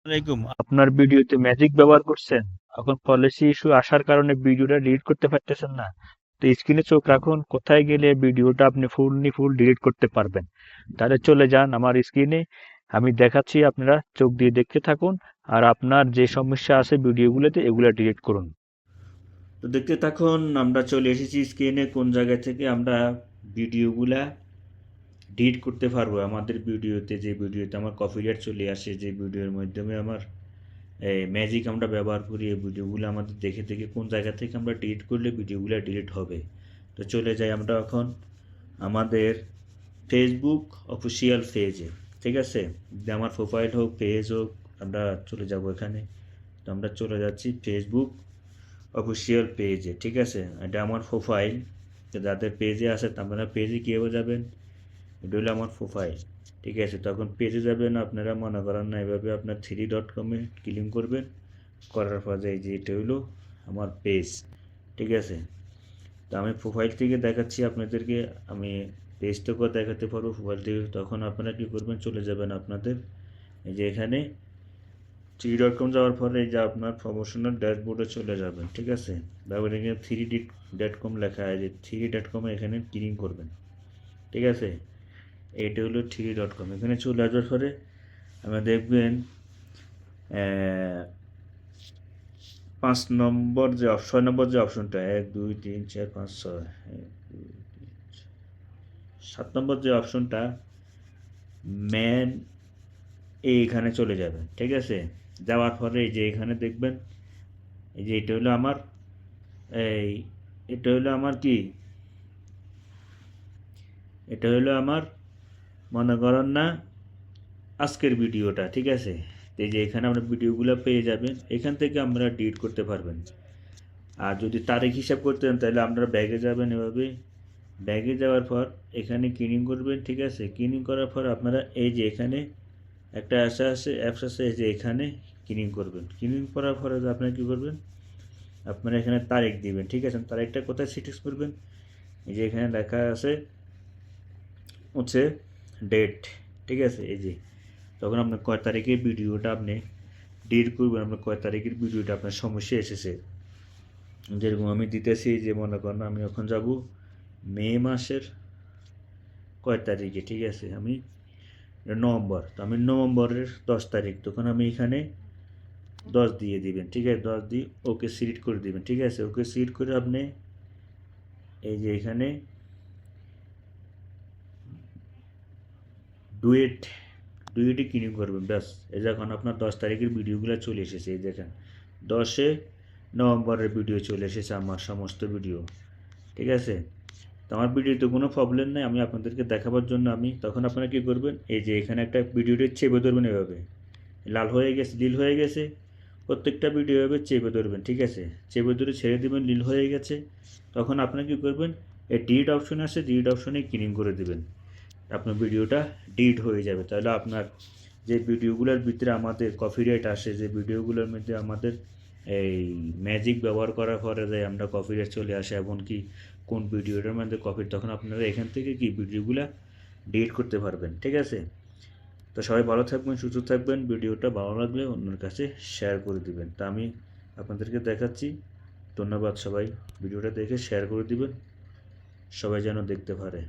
আসসালামাইকুম। আপনার ভিডিওতে ম্যাজিক ব্যবহার করছেন, এখন পলিসি ইস্যু আসার কারণে ভিডিওটা ডিলিট করতে পারতেছেন না। তো স্ক্রিনে চোখ রাখুন, কোথায় গেলে ভিডিওটা আপনি ফুল ডিলিট করতে পারবেন। তাহলে চলে যান আমার স্ক্রিনে, আমি দেখাচ্ছি, আপনারা চোখ দিয়ে দেখতে থাকুন। আর আপনার যে সমস্যা আছে ভিডিওগুলোতে, এগুলো ডিলিট করুন। তো দেখতে থাকুন, আমরা চলে এসেছি স্ক্রিনে। কোন জায়গা থেকে আমরা ভিডিওগুলা ডিলিট করতে পারবো। আমাদের ভিডিওতে, যে ভিডিওতে আমার কপিরাইট চলে আসে, যে ভিডিওর মাধ্যমে আমার এই ম্যাজিক আমরা ব্যবহার করি, এই ভিডিওগুলো আমাদের দেখে দেখে কোন জায়গা থেকে আমরা ডিলিট করলে ভিডিওগুলো ডিলিট হবে। তো চলে যাই আমরা এখন আমাদের ফেসবুক অফিসিয়াল পেজে। ঠিক আছে, আমার প্রোফাইল হোক পেজ হোক, আমরা চলে যাব এখানে। তো আমরা চলে যাচ্ছি ফেসবুক অফিসিয়াল পেজে। ঠিক আছে, এটা আমার প্রোফাইল। যাদের পেজে আছে আপনারা পেজে কীভাবে যাবেন, এটা হলো আমার প্রোফাইল। ঠিক আছে, তখন পেজে যাবেন, আপনারা মনে করেন না, এভাবে আপনার 3.com-এ ক্লিক করবেন। করার পর এই যে এটা হলো আমার পেজ। ঠিক আছে, তো আমি প্রোফাইল থেকে দেখাচ্ছি আপনাদেরকে, আমি পেজ থেকেও দেখাতে পারবো, প্রোফাইল থেকে। তখন আপনারা কী করবেন, চলে যাবেন আপনাদের এই যে এখানে 3.com যাওয়ার পরে এই যে আপনার প্রমোশনাল ড্যাশবোর্ডে চলে যাবেন। ঠিক আছে, তারপরে এখানে 3.com লেখা আছে, 3.com এখানে ক্লিক করবেন। ঠিক আছে, এটা হলো 3.com। এখানে চলে আসার পরে আমরা দেখবেন 5 নম্বর যে 6 নম্বর যে অপশনটা, 1 2 3 4 5 6, 7 নম্বর যে অপশনটা ম্যান, এইখানে চলে যাবেন। ঠিক আছে, যাওয়ার পরে এই যে এখানে দেখবেন, এই যে এটা হলো আমার এই এটা হলো আমার কি, এটা হলো আমার মনে করেন না আজকের ভিডিওটা। ঠিক আছে, এই যে এখানে আমরা ভিডিওগুলো পেয়ে যাবেন, এখান থেকে আমরা ডিলিট করতে পারবেন। আর যদি তারিখ হিসাব করতে চান তাহলে আপনারা ব্যাগে যাবেন, এভাবে ব্যাগে যাওয়ার পর এখানে ক্লিক করবেন। ঠিক আছে, ক্লিক করার পর আপনারা এই যে এখানে একটা অ্যাপস আছে, এই যে এখানে ক্লিক করবেন। ক্লিক করার পরে আপনারা কী করবেন, আপনারা এখানে তারিখ দিবেন। ঠিক আছে, তারিখটা কোথায় সিলেক্ট করবেন, এই যে এখানে লেখা আছে হচ্ছে ডেট। ঠিক আছে, এই যে তখন আপনার কয় তারিখের ভিডিওটা আপনি ডিলিট করবেন, আপনার কয় তারিখের ভিডিওটা আপনার সমস্যা এসেছে। যেরকম আমি দিতেছি, যে মনে করেন আমি এখন যাব মে মাসের কয় তারিখে। ঠিক আছে, আমি নভেম্বর, তো আমি নভেম্বরের 10 তারিখ, তখন আমি এখানে 10 দিয়ে দিবেন। ঠিক আছে, 10 দিয়ে ওকে সিলেক্ট করে দিবেন। ঠিক আছে, ওকে সিলেক্ট করে আপনি এই যে এখানে ডুয়েটে ক্লিক করবেন। ব্যাস, এই যখন আপনার 10 তারিখের ভিডিওগুলো চলে এসেছে, এই দেখেন 10 নভেম্বরের ভিডিও চলে এসেছে আমার সমস্ত ভিডিও। ঠিক আছে, তো আমার ভিডিওতে কোনো প্রবলেম নেই, আমি আপনাদেরকে দেখাবার জন্য তখন আপনারা কী করবেন, এই যে এখানে একটা ভিডিওটি চেপে ধরবেন, এভাবে লাল হয়ে গেছে, নীল হয়ে গেছে, প্রত্যেকটা ভিডিও এভাবে চেপে ধরবেন। ঠিক আছে, চেপে ধরে ছেড়ে দেবেন, নীল হয়ে গেছে, তখন আপনারা কী করবেন, এই ডিলিট অপশন আছে, ডিলিট অপশনে ক্লিক করে দেবেন। আপনার ভিডিওটা ডিলিট হয়ে যাবে। তাহলে আপনার যে ভিডিওগুলোর ভিতরে আমাদের কপিরাইট আসে, যে ভিডিওগুলোর মধ্যে আমাদের এই ম্যাজিক ব্যবহার করার পরে যে আমরা কপিরাইট চলে আসে, এমনকি কোন ভিডিওটার মধ্যে কপি, তখন আপনারা এখান থেকে কি ভিডিওগুলো ডিলিট করতে পারবেন। ঠিক আছে, তো সবাই ভালো থাকবেন, সুস্থ থাকবেন। ভিডিওটা ভালো লাগলে অন্যের কাছে শেয়ার করে দিবেন। তা আমি আপনাদেরকে দেখাচ্ছি। ধন্যবাদ সবাই, ভিডিওটা দেখে শেয়ার করে দিবেন, সবাই যেন দেখতে পারে।